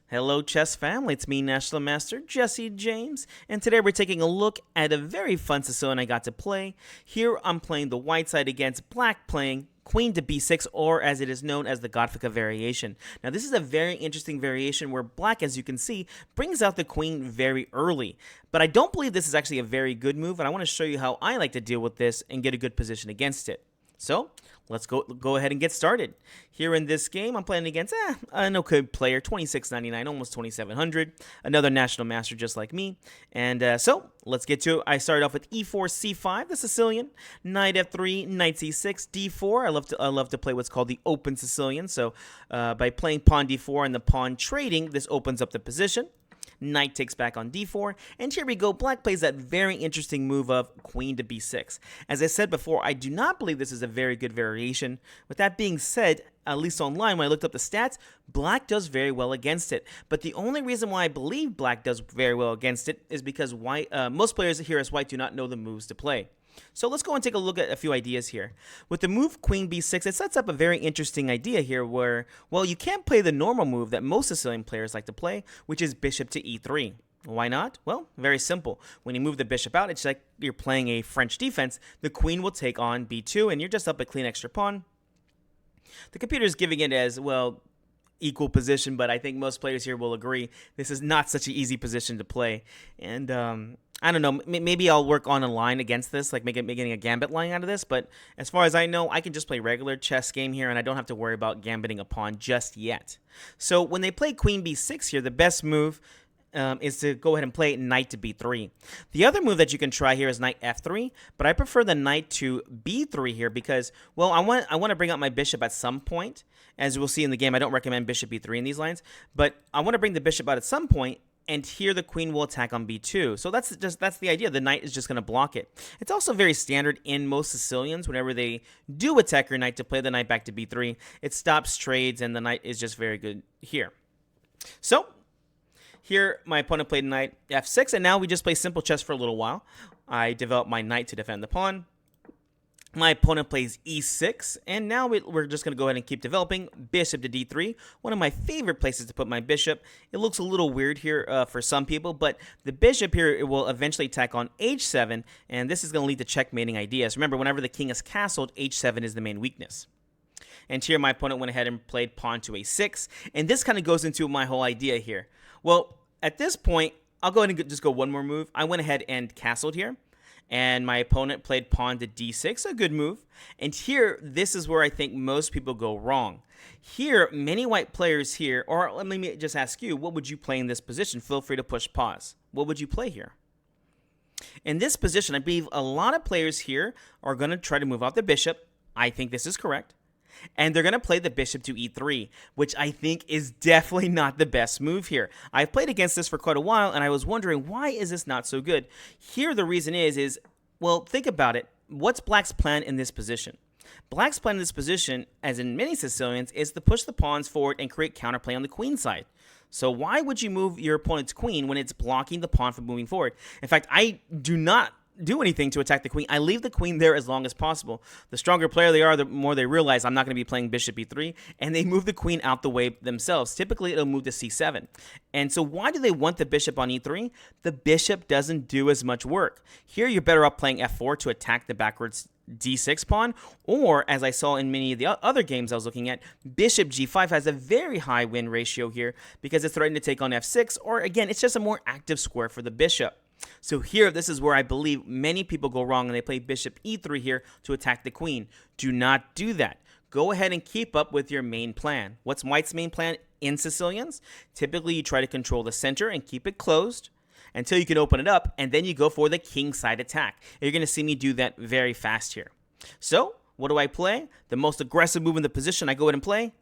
Hello, chess family. It's me, National Master Jesse James, and today we're taking a look at a very fun Sicilian I got to play. Here I'm playing the white side against black playing Queen to b6, or as it is known as the Godvika variation. Now, this is a very interesting variation where black, as you can see, brings out the queen very early. But I don't believe this is actually a very good move, and I want to show you how I like to deal with this and get a good position against it. So, let's go ahead and get started. Here in this game, I'm playing against an okay player, 2699, almost 2700. Another national master just like me. And so, let's get to it. I started off with e4, c5, the Sicilian. Knight f3, knight c6, d4. I love to play what's called the open Sicilian. So, by playing pawn d4 and the pawn trading, this opens up the position. Knight takes back on d4, and here we go. Black plays that very interesting move of queen to b6. As I said before, I do not believe this is a very good variation. With that being said, at least online, when I looked up the stats, black does very well against it. But the only reason why I believe black does very well against it is because most players here as white do not know the moves to play. So let's go and take a look at a few ideas here. With the move queen b6, it sets up a very interesting idea here where, well, you can't play the normal move that most Sicilian players like to play, which is bishop to e3. Why not? Well, very simple. When you move the bishop out, it's like you're playing a French defense. The queen will take on b2, and you're just up a clean extra pawn. The computer is giving it as, well, equal position, but I think most players here will agree this is not such an easy position to play. And I don't know, maybe I'll work on a line against this, like making a gambit line out of this, but as far as I know, I can just play regular chess game here, and I don't have to worry about gambiting a pawn just yet. So when they play queen b6 here, the best move is to go ahead and play knight to b3. The other move that you can try here is knight f3, but I prefer the knight to b3 here because, well, I want to bring up my bishop at some point. As we'll see in the game, I don't recommend bishop b3 in these lines, but I want to bring the bishop out at some point, and here the queen will attack on b2. So that's the idea. The knight is just going to block it. It's also very standard in most Sicilians. Whenever they do attack your knight to play the knight back to b3, it stops trades, and the knight is just very good here. So here my opponent played knight f6, and now we just play simple chess for a little while. I develop my knight to defend the pawn. My opponent plays e6, and now we're just going to go ahead and keep developing. Bishop to d3, one of my favorite places to put my bishop. It looks a little weird here for some people, but the bishop here it will eventually attack on h7, and this is going to lead to checkmating ideas. Remember, whenever the king is castled, h7 is the main weakness. And here my opponent went ahead and played pawn to a6, and this kind of goes into my whole idea here. Well, at this point, I'll go ahead and just go one more move. I went ahead and castled here. And my opponent played pawn to d6, a good move. And here, this is where I think most people go wrong. Here, many white players here, or let me just ask you, what would you play in this position? Feel free to push pause. What would you play here? In this position, I believe a lot of players here are going to try to move out the bishop. I think this is correct. And they're going to play the bishop to e3, which I think is definitely not the best move here. I've played against this for quite a while, and I was wondering, why is this not so good? Here, the reason is, well, think about it. What's black's plan in this position? Black's plan in this position, as in many Sicilians, is to push the pawns forward and create counterplay on the queen side. So why would you move your opponent's queen when it's blocking the pawn from moving forward? In fact, I do not do anything to attack the queen. I leave the queen there as long as possible. The stronger player they are, the more they realize I'm not going to be playing bishop e3, and they move the queen out the way themselves. Typically, it'll move to c7. And so why do they want the bishop on e3? The bishop doesn't do as much work. Here, you're better off playing f4 to attack the backwards d6 pawn, or as I saw in many of the other games I was looking at, bishop g5 has a very high win ratio here because it's threatening to take on f6, or again, it's just a more active square for the bishop. So here, this is where I believe many people go wrong, and they play bishop e3 here to attack the queen. Do not do that. Go ahead and keep up with your main plan. What's white's main plan in Sicilians? Typically, you try to control the center and keep it closed until you can open it up, and then you go for the king side attack. You're going to see me do that very fast here. So, what do I play? The most aggressive move in the position, I go ahead and play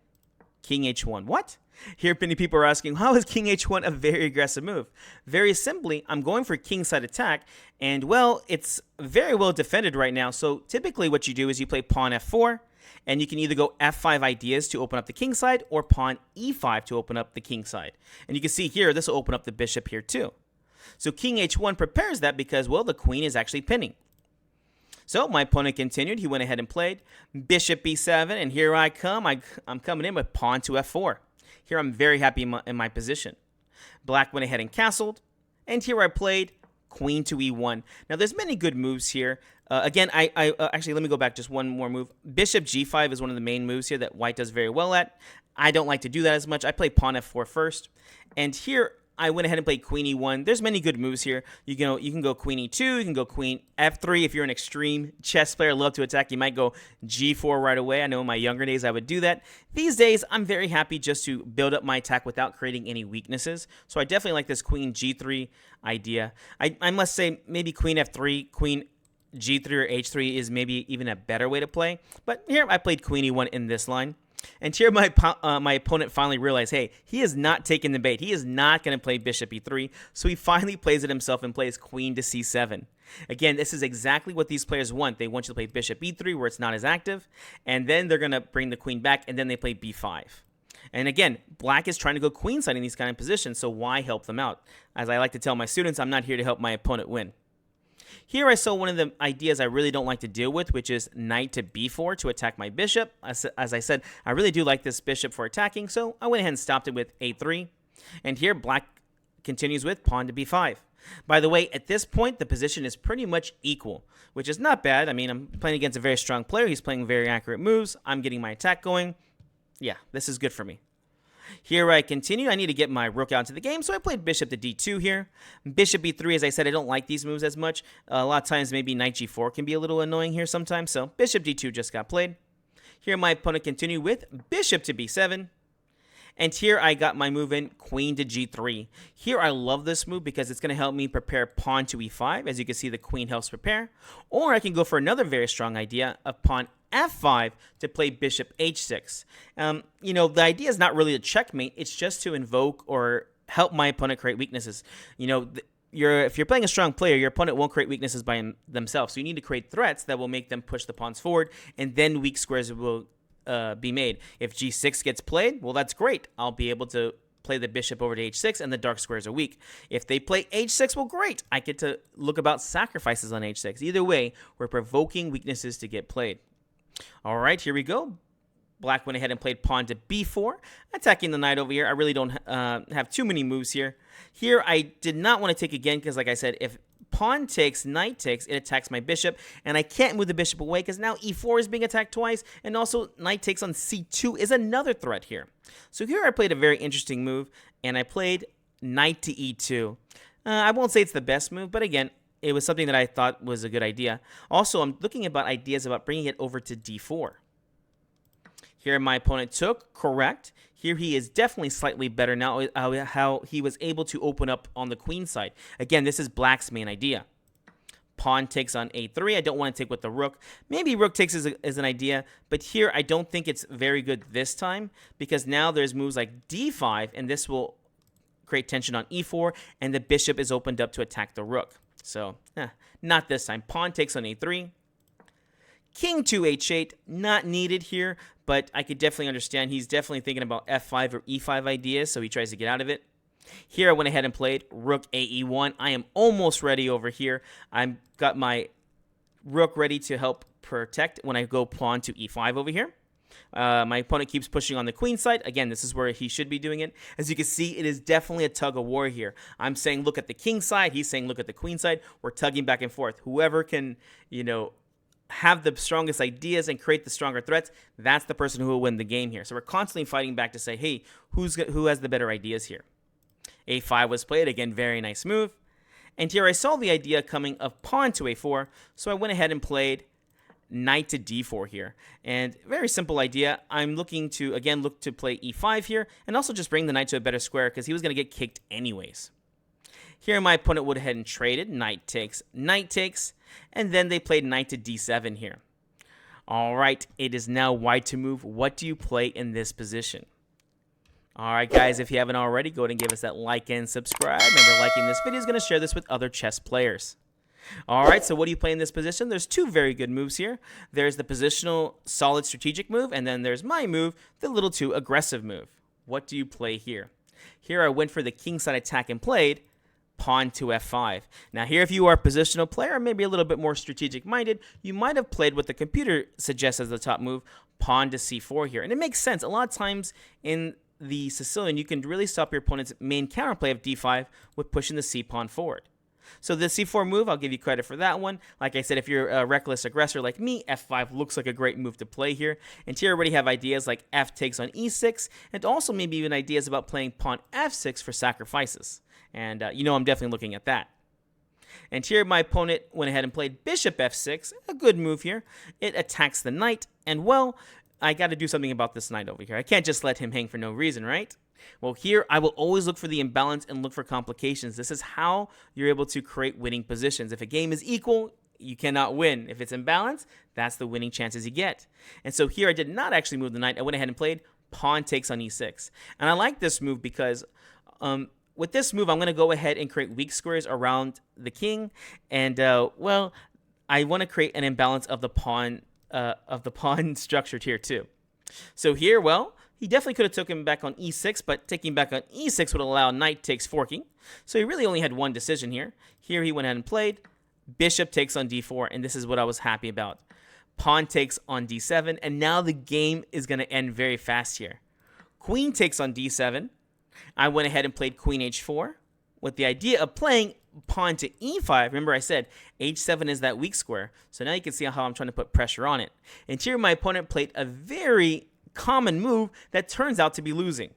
king h1. What? Here, many people are asking, how is king h1 a very aggressive move? Very simply, I'm going for king side attack, and well, it's very well defended right now. So typically what you do is you play pawn f4, and you can either go f5 ideas to open up the king side, or pawn e5 to open up the king side. And you can see here, this will open up the bishop here too. So king h1 prepares that because, well, the queen is actually pinning. So my opponent continued. He went ahead and played bishop b7, and here I come. I'm coming in with pawn to f4. Here I'm very happy in my position. Black went ahead and castled, and here I played queen to e1. Now there's many good moves here. Again, actually, let me go back just one more move. Bishop g5 is one of the main moves here that white does very well at. I don't like to do that as much. I play pawn f4 first, and here I went ahead and played queen e1. There's many good moves here. You can go queen e2. You can go queen f3. If you're an extreme chess player, love to attack, you might go g4 right away. I know in my younger days I would do that. These days, I'm very happy just to build up my attack without creating any weaknesses. So I definitely like this queen g3 idea. I must say maybe queen f3, queen g3 or h3 is maybe even a better way to play. But here I played queen e1 in this line. And here my opponent finally realized, hey, he is not taking the bait. He is not going to play bishop e3. So he finally plays it himself and plays queen to c7. Again, this is exactly what these players want. They want you to play bishop e3 where it's not as active. And then they're going to bring the queen back, and then they play b5. And again, black is trying to go queenside in these kind of positions, so why help them out? As I like to tell my students, I'm not here to help my opponent win. Here I saw one of the ideas I really don't like to deal with, which is knight to b4 to attack my bishop. As I said, I really do like this bishop for attacking, so I went ahead and stopped it with a3. And here black continues with pawn to b5. By the way, at this point, the position is pretty much equal, which is not bad. I mean, I'm playing against a very strong player. He's playing very accurate moves. I'm getting my attack going. Yeah, this is good for me. Here I continue. I need to get my rook out into the game, so I played bishop to d2 here. Bishop b3, as I said, I don't like these moves as much. A lot of times maybe knight g4 can be a little annoying here sometimes, so bishop d2 just got played. Here my opponent continued with bishop to b7. And here I got my move in, queen to g3. Here I love this move because it's going to help me prepare pawn to e5. As you can see, the queen helps prepare. Or I can go for another very strong idea of pawn f5 to play bishop h6. The idea is not really a checkmate. It's just to invoke or help my opponent create weaknesses. If you're playing a strong player, your opponent won't create weaknesses by themselves. So you need to create threats that will make them push the pawns forward, and then weak squares will be made. If g6 gets played, well, that's great. I'll be able to play the bishop over to h6, and the dark squares are weak. If they play h6, well, great. I get to look about sacrifices on h6. Either way, we're provoking weaknesses to get played. All right, here we go. Black went ahead and played pawn to b4, attacking the knight over here. I really don't have too many moves here. Here, I did not want to take again because, like I said, if pawn takes, knight takes, it attacks my bishop, and I can't move the bishop away because now e4 is being attacked twice, and also knight takes on c2 is another threat here. So here I played a very interesting move, and I played knight to e2. I won't say it's the best move, but again, it was something that I thought was a good idea. Also, I'm looking about ideas about bringing it over to d4. Here my opponent took, correct. Here he is definitely slightly better now, how he was able to open up on the queen side. Again, this is black's main idea. Pawn takes on a3. I don't want to take with the rook. Maybe rook takes as an idea, but here I don't think it's very good this time because now there's moves like d5, and this will create tension on e4, and the bishop is opened up to attack the rook. So, not this time. Pawn takes on a3. King to h8, not needed here, but I could definitely understand. He's definitely thinking about f5 or e5 ideas, so he tries to get out of it. Here I went ahead and played rook ae1. I am almost ready over here. I've got my rook ready to help protect when I go pawn to e5 over here. My opponent keeps pushing on the queen side. Again, this is where he should be doing it. As you can see, it is definitely a tug of war here. I'm saying look at the king side. He's saying look at the queen side. We're tugging back and forth. Whoever can, have the strongest ideas and create the stronger threats, that's the person who will win the game here. So we're constantly fighting back to say, hey, who has the better ideas here? a5 was played. Again, very nice move. And here I saw the idea coming of pawn to a4, so I went ahead and played knight to d4 here. And very simple idea. I'm looking to, again, look to play e5 here, and also just bring the knight to a better square because he was going to get kicked anyways. Here my opponent went ahead and traded. Knight takes, and then they played knight to d7 here. All right, it is now white to move. What do you play in this position? All right, guys, if you haven't already, go ahead and give us that like and subscribe. Remember, liking this video is going to share this with other chess players. All right, so what do you play in this position? There's two very good moves here. There's the positional solid strategic move, and then there's my move, the little too aggressive move. What do you play here? Here I went for the kingside attack and played pawn to f5. Now here, if you are a positional player, maybe a little bit more strategic minded, you might have played what the computer suggests as the top move, pawn to c4 here. And it makes sense. A lot of times in the Sicilian, you can really stop your opponent's main counterplay of d5 with pushing the c-pawn forward. So the c4 move, I'll give you credit for that one. Like I said, if you're a reckless aggressor like me, f5 looks like a great move to play here. And here I already have ideas like f takes on e6, and also maybe even ideas about playing pawn f6 for sacrifices. And I'm definitely looking at that. And here my opponent went ahead and played bishop f6, a good move here. It attacks the knight, and well, I got to do something about this knight over here. I can't just let him hang for no reason, right? Well, here I will always look for the imbalance and look for complications. This is how you're able to create winning positions. If a game is equal, you cannot win. If it's imbalanced, that's the winning chances you get. And so here I did not actually move the knight. I went ahead and played pawn takes on e6. And I like this move because with this move, I'm going to go ahead and create weak squares around the king. And, well, I want to create an imbalance of the pawn structured here too. So here, well, he definitely could have taken back on e6, but taking back on e6 would allow knight takes forking. So he really only had one decision here. Here he went ahead and played bishop takes on d4, and this is what I was happy about. Pawn takes on d7, and now the game is going to end very fast here. Queen takes on d7. I went ahead and played queen h4 with the idea of playing pawn to e5. Remember I said h7 is that weak square. So now you can see how I'm trying to put pressure on it. And here my opponent played a very common move that turns out to be losing.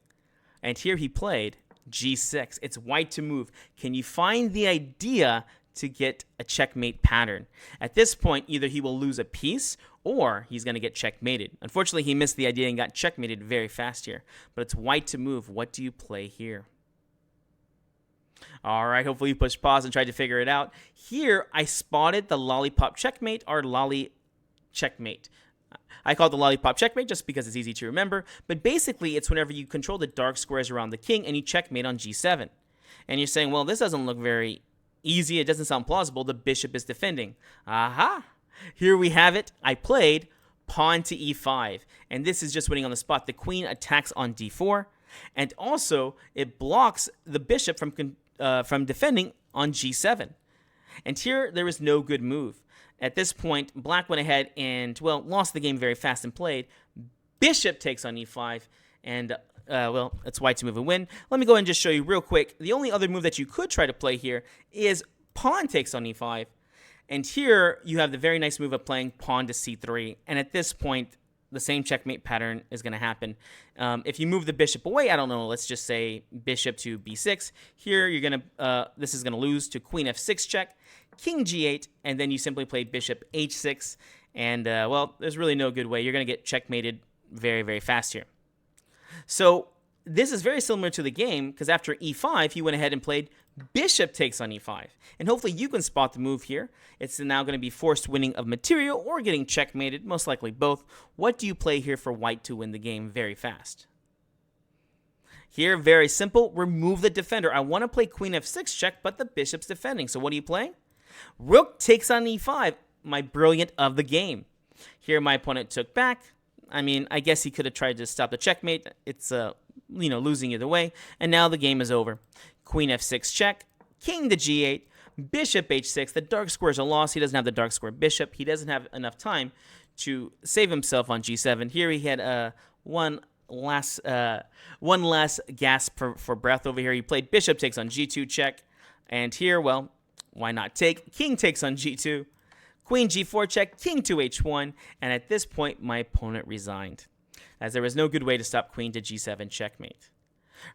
And here he played g6. It's white to move. Can you find the idea to get a checkmate pattern? At this point, either he will lose a piece or he's going to get checkmated. Unfortunately, he missed the idea and got checkmated very fast here. But it's white to move. What do you play here? All right, hopefully you pushed pause and tried to figure it out. Here, I spotted the lollipop checkmate or lolly checkmate. I call it the lollipop checkmate just because it's easy to remember. But basically, it's whenever you control the dark squares around the king and you checkmate on g7. And you're saying, well, this doesn't look very easy. It doesn't sound plausible. The bishop is defending. Aha! Here we have it. I played pawn to e5. And this is just winning on the spot. The queen attacks on d4. And also, it blocks the bishop from defending on g7. And here, there is no good move. At this point, black went ahead and, well, lost the game very fast and played bishop takes on e5. And, well, it's white to move and win. Let me go ahead and just show you real quick. The only other move that you could try to play here is pawn takes on e5. And here, you have the very nice move of playing pawn to c3. And at this point, the same checkmate pattern is going to happen. If you move the bishop away, I don't know, let's just say bishop to b6. Here, you're going to, this is going to lose to queen f6 check, king g8, and then you simply play bishop h6. And, well, there's really no good way. You're going to get checkmated very, very fast here. So this is very similar to the game because after e5, he went ahead and played bishop takes on e5. And hopefully you can spot the move here. It's now going to be forced winning of material or getting checkmated, most likely both. What do you play here for white to win the game very fast? Here, very simple, remove the defender. I want to play queen f6 check, but the bishop's defending. So what do you play? Rook takes on e5, my brilliant of the game. Here my opponent took back. I mean, I guess he could have tried to stop the checkmate. It's, losing either way. And now the game is over. Queen f6 check, king to g8, bishop h6. The dark squares are lost. He doesn't have the dark square bishop. He doesn't have enough time to save himself on g7. Here he had one last gasp for breath over here. He played bishop takes on g2 check. And here, well, why not take? King takes on g2. Queen g4 check, king to h1. And at this point, my opponent resigned, as there was no good way to stop queen to g7 checkmate.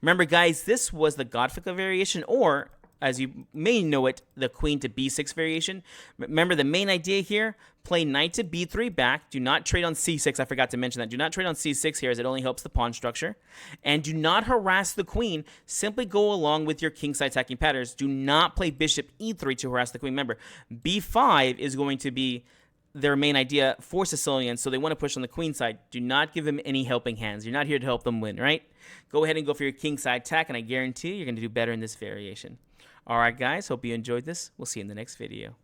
Remember, guys, this was the Godvika variation, or, as you may know it, the queen to b6 variation. Remember, the main idea here, play knight to b3 back. Do not trade on c6. I forgot to mention that. Do not trade on c6 here, as it only helps the pawn structure. And do not harass the queen. Simply go along with your kingside attacking patterns. Do not play bishop e3 to harass the queen. Remember, b5 is going to be their main idea for Sicilians, so they want to push on the queen side. Do not give them any helping hands. You're not here to help them win, right? Go ahead and go for your king side attack, and I guarantee you're going to do better in this variation. All right, guys, hope you enjoyed this. We'll see you in the next video.